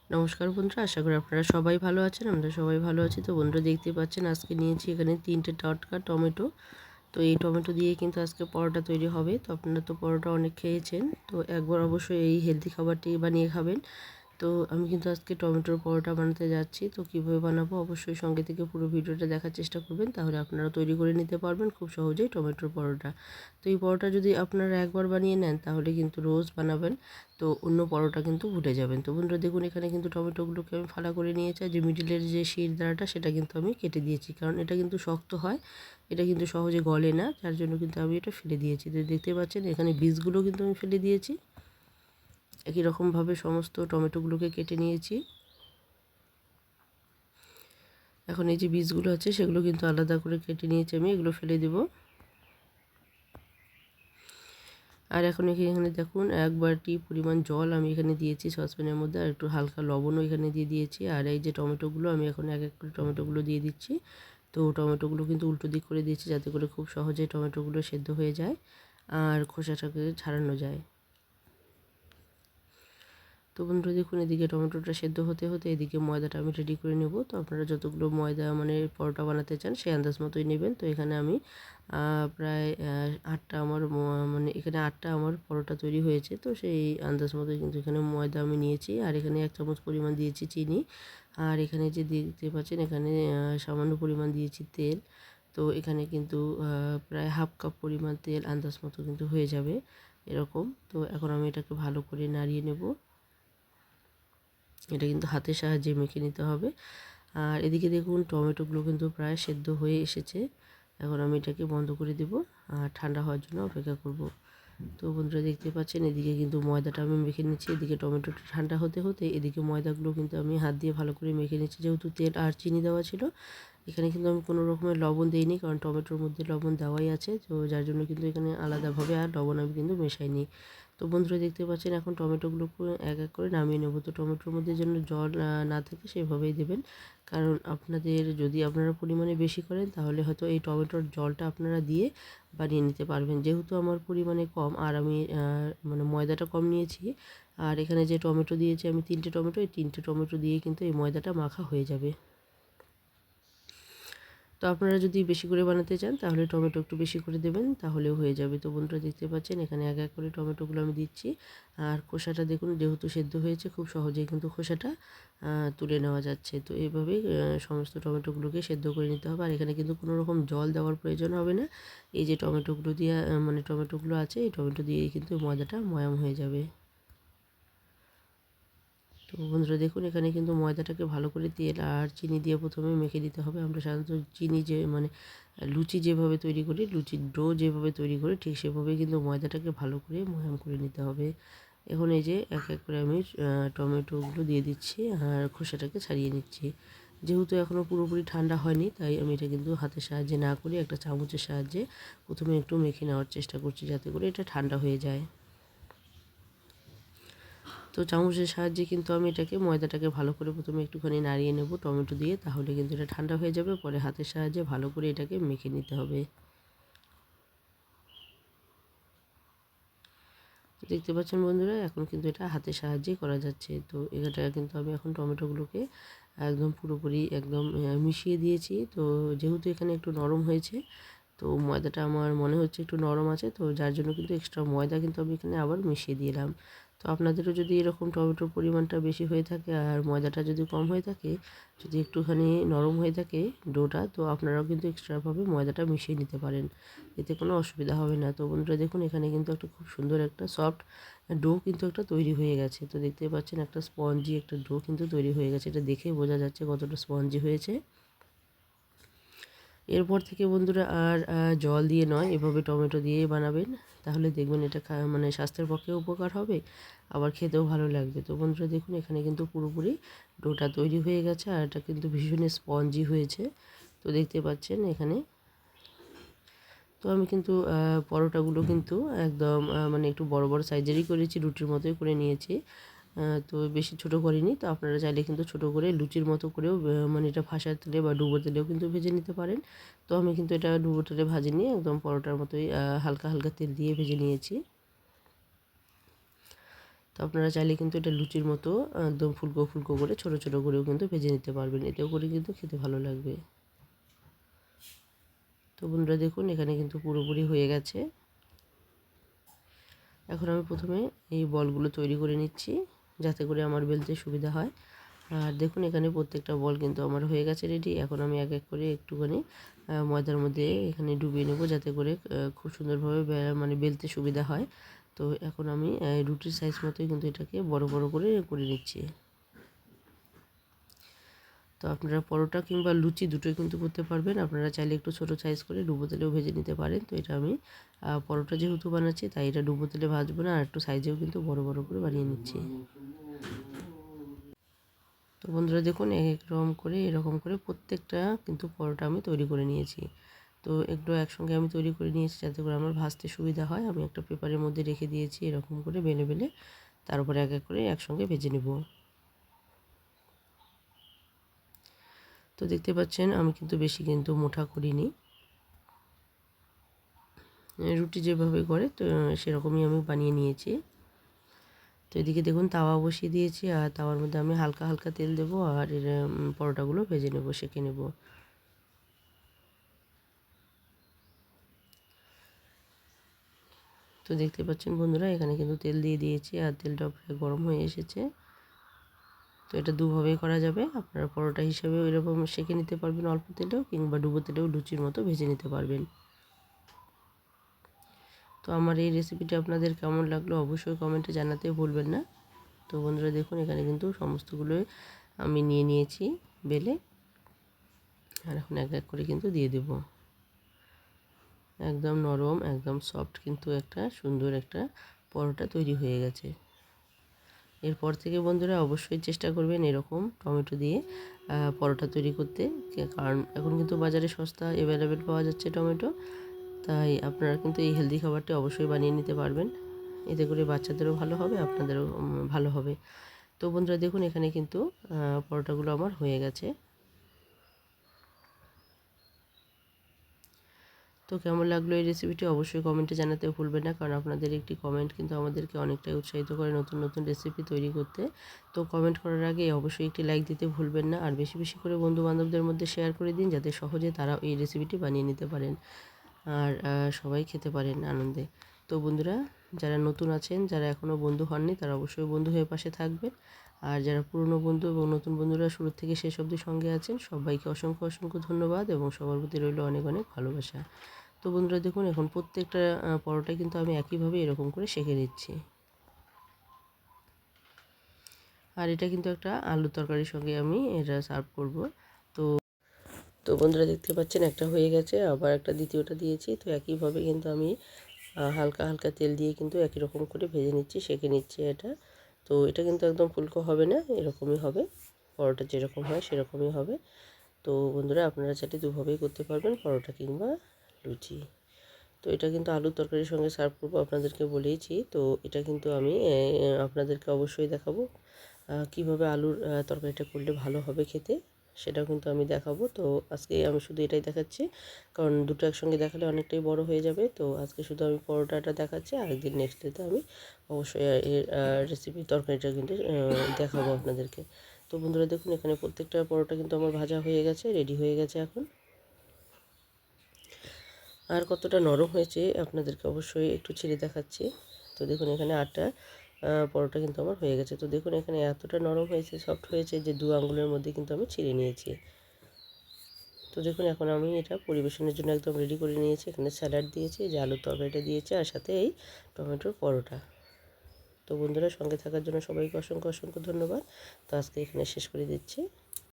নমস্কার বন্ধুরা, আশা করি আপনারা সবাই ভালো আছেন। আমরা সবাই ভালো আছি। তো বন্ধুরা দেখতে পাচ্ছেন আজকে নিয়েছি এখানে 3টে টাটকা টমেটো। তো এই টমেটো দিয়ে কিন্তু আজকে পরোটা তৈরি হবে। তো আপনারা তো পরোটা অনেক খেয়েছেন, তো একবার অবশ্যই এই হেলদি খাবারটি বানিয়ে খাবেন। তো আমি কিন্তু আজকে টমেটোর পরোটা বানাতে যাচ্ছি। তো কীভাবে বানাবো অবশ্যই সঙ্গে থেকে পুরো ভিডিওটা দেখার চেষ্টা করবেন, তাহলে আপনারা তৈরি করে নিতে পারবেন খুব সহজেই টমেটোর পরোটা। তো এই পরোটা যদি আপনারা একবার বানিয়ে নেন তাহলে কিন্তু রোজ বানাবেন, তো অন্য পরোটা কিন্তু ভুলে যাবেন। তো বন্ধুরা দেখুন, এখানে কিন্তু টমেটোগুলোকে আমি ফালা করে নিয়েছি, যে মিডিলের যে শির দাঁড়াটা সেটা কিন্তু আমি কেটে দিয়েছি, কারণ এটা কিন্তু শক্ত হয়, এটা কিন্তু সহজে গলে না, যার জন্য কিন্তু আমি এটা ফেলে দিয়েছি। তো দেখতে পাচ্ছেন এখানে বীজগুলো কিন্তু আমি ফেলে দিয়েছি। একই রকমভাবে সমস্ত টমেটোগুলোকে কেটে নিয়েছি। এখন এই যে বীজগুলো আছে সেগুলো কিন্তু আলাদা করে কেটে নিয়েছি আমি, এগুলো ফেলে দেব। আর এখন এখানে দেখুন 1 বাটি পরিমাণ জল আমি এখানে দিয়েছি সসপ্যানের মধ্যে, আর একটু হালকা লবণও এখানে দিয়ে দিয়েছি। আর এই যে টমেটোগুলো আমি এখন এক এক করে টমেটোগুলো দিয়ে দিচ্ছি। তো টমেটোগুলো কিন্তু উল্টো দিক করে দিয়েছি, যাতে করে খুব সহজে টমেটোগুলো সেদ্ধ হয়ে যায় আর খোসাটাকে ছাড়ানো যায়। তো বন্ধুরা দেখুন, এদিকে টমেটোটা সেদ্ধ হতে হতে এদিকে ময়দাটা আমি রেডি করে নেব। তো আপনারা যতগুলো ময়দা মানে পরোটা বানাতে চান সেই আন্দাজ মতোই নেবেন। তো এখানে আমি প্রায় 8টা আমার মানে এখানে 8টা আমার পরোটা তৈরি হয়েছে। তো সেই আন্দাজ মতোই কিন্তু এখানে ময়দা আমি নিয়েছি, আর এখানে 1 চামচ পরিমাণ দিয়েছি চিনি। আর এখানে যে দেখতে পাচ্ছেন এখানে সামান্য পরিমাণ দিয়েছি তেল। তো এখানে কিন্তু প্রায় হাফ কাপ পরিমাণ তেল আন্দাজ মতো কিন্তু হয়ে যাবে এরকম। তো এখন আমি এটাকে ভালো করে নাড়িয়ে নেব। এটা কিন্তু হাতের সাহায্যে মেখে নিতে হবে। আর এদিকে দেখুন টমেটোগুলো কিন্তু প্রায় সেদ্ধ হয়ে এসেছে। এখন আমি এটাকে বন্ধ করে দেব আর ঠান্ডা হওয়ার জন্য অপেক্ষা করব। তো বন্ধুরা দেখতে পাচ্ছেন এদিকে কিন্তু ময়দাটা আমি মেখে নিচ্ছি। এদিকে টমেটোটা ঠান্ডা হতে হতে এদিকে ময়দাগুলো কিন্তু আমি হাত দিয়ে ভালো করে মেখে নিচ্ছি। যেহেতু তেল আর চিনি দেওয়া ছিল, এখানে কিন্তু আমি কোনো রকমের লবণ দিইনি, কারণ টমেটোর মধ্যে লবণ দেওয়াই আছে। তো যার জন্য কিন্তু এখানে আলাদাভাবে আর লবণ আমি কিন্তু মেশাইনি। তো বন্ধুরা দেখতে পাচ্ছেন এখন টমেটোগুলোকে এক এক করে নামিয়ে নেব। তো টমেটোর মধ্যে যেন জল না থাকে সেভাবেই দেবেন, কারণ আপনাদের যদি আপনারা পরিমাণে বেশি করেন তাহলে হয়তো এই টমেটোর জলটা আপনারা দিয়ে বানিয়ে নিতে পারবেন। যেহেতু আমার পরিমাণে কম আর আমি মানে ময়দাটা কম নিয়েছি, আর এখানে যে টমেটো দিয়েছি আমি 3টে টমেটো, এই 3টে টমেটো দিয়ে কিন্তু এই ময়দাটা মাখা হয়ে যাবে। তো আপনারা যদি বেশি করে বানাতে চান তাহলে টমেটো একটু বেশি করে দেবেন, তাহলেও হয়ে যাবে। তো বন্ধুরা দেখতে পাচ্ছেন এখানে এক এক করে টমেটোগুলো আমি দিচ্ছি। আর খোসাটা দেখুন, যেহেতু সেদ্ধ হয়েছে খুব সহজেই কিন্তু খোসাটা তুলে নেওয়া যাচ্ছে। তো এইভাবেই সমস্ত টমেটোগুলোকে সেদ্ধ করে নিতে হবে। আর এখানে কিন্তু কোনো রকম জল দেওয়ার প্রয়োজন হবে না। এই যে টমেটোগুলো দিয়ে মানে টমেটোগুলো আছে, এই টমেটো দিয়েই কিন্তু ময়দাটা ময়াম হয়ে যাবে। তো বন্ধুরা দেখুন, এখানে কিন্তু ময়দাটাকে ভালো করে তেল আর চিনি দিয়ে প্রথমে মেখে দিতে হবে। আমরা সাধারণত চিনি যে মানে লুচি যেভাবে তৈরি করি, লুচির ডো যেভাবে তৈরি করি, ঠিক সেভাবেই কিন্তু ময়দাটাকে ভালো করে ময়াম করে নিতে হবে। এখন এই যে এক এক করে আমি টমেটোগুলো দিয়ে দিচ্ছি আর খোসাটাকে ছাড়িয়ে নিচ্ছি। যেহেতু এখনও পুরোপুরি ঠান্ডা হয়নি, তাই আমি এটা কিন্তু হাতের সাহায্যে না করে একটা চামচের সাহায্যে প্রথমে একটু মেখে নেওয়ার চেষ্টা করছি, যাতে করে এটা ঠান্ডা হয়ে যায়। তো চামচের সাহায্যে কিন্তু আমি এটাকে ময়দাটাকে ভালো করে প্রথমে একটুখানি নাড়িয়ে নেব টমেটো দিয়ে, তাহলে কিন্তু এটা ঠান্ডা হয়ে যাবে। পরে হাতের সাহায্যে ভালো করে এটাকে মেখে নিতে হবে। তো দেখতে পাচ্ছেন বন্ধুরা, এখন কিন্তু এটা হাতের সাহায্যেই করা যাচ্ছে। তো এটা কিন্তু আমি এখন টমেটোগুলোকে একদম পুরোপুরি একদম মিশিয়ে দিয়েছি। তো যেহেতু এখানে একটু নরম হয়েছে, তো ময়দাটা আমার মনে হচ্ছে একটু নরম আছে, তো যার জন্য কিন্তু এক্সট্রা ময়দা কিন্তু আমি এখানে আবার মিশিয়ে দিলাম। তো আপনাদেরও যদি এরকম টমেটোর পরিমাণটা বেশি হয়ে থাকে আর ময়দাটা যদি কম হয়ে থাকে, যদি একটুখানি নরম হয়ে থাকে ডোটা, তো আপনারাও কিন্তু এক্সট্রাভাবে ময়দাটা মিশিয়ে নিতে পারেন, এতে কোনো অসুবিধা হবে না। তো বন্ধুরা দেখুন, এখানে কিন্তু একটা খুব সুন্দর একটা সফট ডো কিন্তু একটা তৈরি হয়ে গেছে। তো দেখতে পাচ্ছেন একটা স্পঞ্জি একটা ডো কিন্তু তৈরি হয়ে গেছে, এটা দেখেই বোঝা যাচ্ছে কতটা স্পঞ্জি হয়েছে। এরপর থেকে বন্ধুরা আর জল দিয়ে নয়, এভাবে টমেটো দিয়েই বানাবেন, তাহলে দেখবেন এটা মানে স্বাস্থ্যের পক্ষেও উপকার হবে, আবার খেতেও ভালো লাগবে। তো বন্ধুরা দেখুন, এখানে কিন্তু পুরোপুরি ডোটা তৈরি হয়ে গেছে, আর এটা কিন্তু ভীষণ স্পঞ্জি হয়েছে। তো দেখতে পাচ্ছেন এখানে। তো আমি কিন্তু পরোটাগুলো কিন্তু একদম মানে একটু বড় বড় সাইজেরই করেছি, রুটির মতোই করে নিয়েছি। তো বেশি ছোট করিনি। তো আপনারা চাইলে কিন্তু ছোট করে লুচির মতো করেও মানে এটা ভাসার তেলে বা ডুবো তেলেও কিন্তু ভেজে নিতে পারেন। তো আমি কিন্তু এটা ডুবো তেলে ভাজিনি, একদম পরোটার মতোই হালকা হালকা তেল দিয়ে ভেজে নিয়েছি। তো আপনারা চাইলে কিন্তু এটা লুচির মতো একদম ফুলকো ফুলকো করে ছোটো ছোটো করেও কিন্তু ভেজে নিতে পারবেন, এতেও করে কিন্তু খেতে ভালো লাগবে। তো বন্ধুরা দেখুন এখানে কিন্তু পুরোপুরি হয়ে গেছে। এখন আমি প্রথমে এই বলগুলো তৈরি করে নিচ্ছি যাতে করে আমার বেলতে সুবিধা হয়। আর দেখুন এখানে প্রত্যেকটা বল কিন্তু আমার হয়ে গেছে রেডি। এখন আমি এক এক করে একটুখানি ময়দার মধ্যে এখানে ডুবিয়ে নেব যাতে করে খুব সুন্দরভাবে মানে বেলতে সুবিধা হয়। তো এখন আমি রুটির সাইজ মতোই কিন্তু এটাকে বড় বড় করে নিচ্ছি। তো আপনারা পরোটা কিংবা লুচি দুটোই কিন্তু করতে পারবেন। আপনারা চাইলে একটু ছোটো সাইজ করে ডুবো তেলেও ভেজে নিতে পারেন। তো এটা আমি পরোটা যেহেতু বানাচ্ছি তাই এটা ডুবো তেলে ভাজবো না, আর একটু সাইজেও কিন্তু বড় বড় করে বানিয়ে নিচ্ছি। তো বন্ধুরা দেখুন এরকম করে প্রত্যেকটা কিন্তু পরোটা আমি তৈরি করে নিয়েছি। তো একটু একসঙ্গে আমি তৈরি করে নিয়েছি যাতে করে আমার ভাজতে সুবিধা হয়। আমি একটা পেপারের মধ্যে রেখে দিয়েছি এরকম করে বেলে বেলে, তার উপরে এক এক করে একসঙ্গে ভেজে নেব। তো দেখতে পাচ্ছেন আমি কিন্তু বেশি কিন্তু মোটা করিনি, রুটি যেভাবে করে তো সেরকমই আমি বানিয়ে নিয়েছি। তো এদিকে দেখুন তাওয়া বসিয়ে দিয়েছি, আর তাওয়ার মধ্যে আমি হালকা হালকা তেল দেবো আর এর পরোটাগুলো ভেজে নেব, সেঁকে নেব। তো দেখতে পাচ্ছেন বন্ধুরা এখানে কিন্তু তেল দিয়ে দিয়েছি আর তেলটা প্রায় গরম হয়ে এসেছে। তো এটা দুভাবেই করা যাবে, আপনারা পরোটা হিসেবে এরকম সেঁকে নিতে পারবেন অল্প তেলেও, কিংবা ডুবো তেলেও লুচির মতো ভেজে নিতে পারবেন। তো আমার এই রেসিপিটা আপনাদের কেমন লাগলো অবশ্যই কমেন্টে জানাতে ভুলবেন না। তো বন্ধুরা দেখুন এখানে কিন্তু সমস্তগুলোই আমি নিয়ে নিয়েছি বেলে, আর এখন এক এক করে কিন্তু দিয়ে দেব। একদম নরম একদম সফট কিন্তু একটা সুন্দর একটা পরোটা তৈরি হয়ে গেছে। এরপর থেকে বন্ধুরা অবশ্যই চেষ্টা করবেন এরকম টমেটো দিয়ে পরোটা তৈরি করতে, কারণ এখন কিন্তু বাজারে সস্তা অ্যাভেলেবেল পাওয়া যাচ্ছে টমেটো। তাই আপনারা কিন্তু এই হেলদি খাবারটি অবশ্যই বানিয়ে নিতে পারবেন, এতে করে বাচ্চাদেরও ভালো হবে আপনাদেরও ভালো হবে। তো বন্ধুরা দেখুন এখানে কিন্তু পরোটাগুলো আমার হয়ে গেছে। তো কেমন লাগলো এই রেসিপিটি অবশ্যই কমেন্টে জানাতে ভুলবেন না, কারণ আপনাদের একটি কমেন্ট কিন্তু আমাদেরকে অনেকটাই উৎসাহিত করে নতুন নতুন রেসিপি তৈরি করতে। তো কমেন্ট করার আগে অবশ্যই একটি লাইক দিতে ভুলবেন না, আর বেশি বেশি করে বন্ধু বান্ধবদের মধ্যে শেয়ার করে দিন যাতে সহজে তারা এই রেসিপিটি বানিয়ে নিতে পারেন আর সবাই খেতে পারেন আনন্দে। তো বন্ধুরা যারা নতুন আছেন, যারা এখনও বন্ধু হননি, তারা অবশ্যই বন্ধু হয়ে পাশে থাকবেন। আর যারা পুরনো বন্ধু এবং নতুন বন্ধুরা শুরু থেকে শেষ অবধি সঙ্গে আছেন, সবাইকে অসংখ্য অসংখ্য ধন্যবাদ এবং সবার প্রতি রইল অনেক অনেক ভালোবাসা। তো বন্ধুরা দেখুন এখন প্রত্যেকটা পরোটা কিন্তু আমি একইভাবে এরকম করে সেঁকে নিচ্ছি। আর এটা কিন্তু একটা আলুর তরকারির সঙ্গে আমি এটা সার্ভ করব। তো তো বন্ধুরা দেখতে পাচ্ছেন একটা হয়ে গেছে, আবার একটা দ্বিতীয়টা দিয়েছি। তো একইভাবে কিন্তু আমি হালকা হালকা তেল দিয়ে কিন্তু একই রকম করে ভেজে নিচ্ছি, সেঁকে নিচ্ছি এটা। তো এটা কিন্তু একদম ফুলকো হবে না, এরকমই হবে, পরোটা যেরকম হয় সেরকমই হবে। তো বন্ধুরা আপনারা চাইলে দুভাবেই করতে পারবেন, পরোটা কিংবা লুচি। তো এটা কিন্তু আলুর তরকারির সঙ্গে সার্ভ করবো, আপনাদেরকে বলেইছি। তো এটা কিন্তু আমি আপনাদেরকে অবশ্যই দেখাবো কীভাবে আলুর তরকারিটা করলে ভালো হবে খেতে, সেটাও কিন্তু আমি দেখাবো। তো আজকে আমি শুধু এটাই দেখাচ্ছি, কারণ দুটো একসঙ্গে দেখালে অনেকটাই বড় হয়ে যাবে। তো আজকে শুধু আমি পরোটাটা দেখাচ্ছি, আরেকদিন নেক্সট ডেতে আমি অবশ্যই এর রেসিপি তরকারিটা কিন্তু দেখাবো আপনাদেরকে। তো বন্ধুরা দেখুন এখানে প্রত্যেকটা পরোটা কিন্তু আমার ভাজা হয়ে গেছে, রেডি হয়ে গেছে এখন। আর কতটা নরম হয়েছে আপনাদেরকে অবশ্যই একটু ছেড়ে দেখাচ্ছি। তো দেখুন এখানে 8টা পরোটা কিন্তু আমার হয়ে গেছে। তো দেখুন এখানে এতটা নরম হয়েছে, সফট হয়েছে যে 2 আঙ্গুলের মধ্যে কিন্তু আমি ছিঁড়ে নিয়েছি। তো দেখুন এখন আমি এটা পরিবেশনের জন্য একদম রেডি করে নিয়েছি। এখানে স্যালাড দিয়েছি, যে আলুর তরকারিটা দিয়েছি, আর সাথে এই টমেটোর পরোটা। তো বন্ধুরা সঙ্গে থাকার জন্য সবাইকে অসংখ্য অসংখ্য ধন্যবাদ। তো আজকে এখানে শেষ করে দিচ্ছি।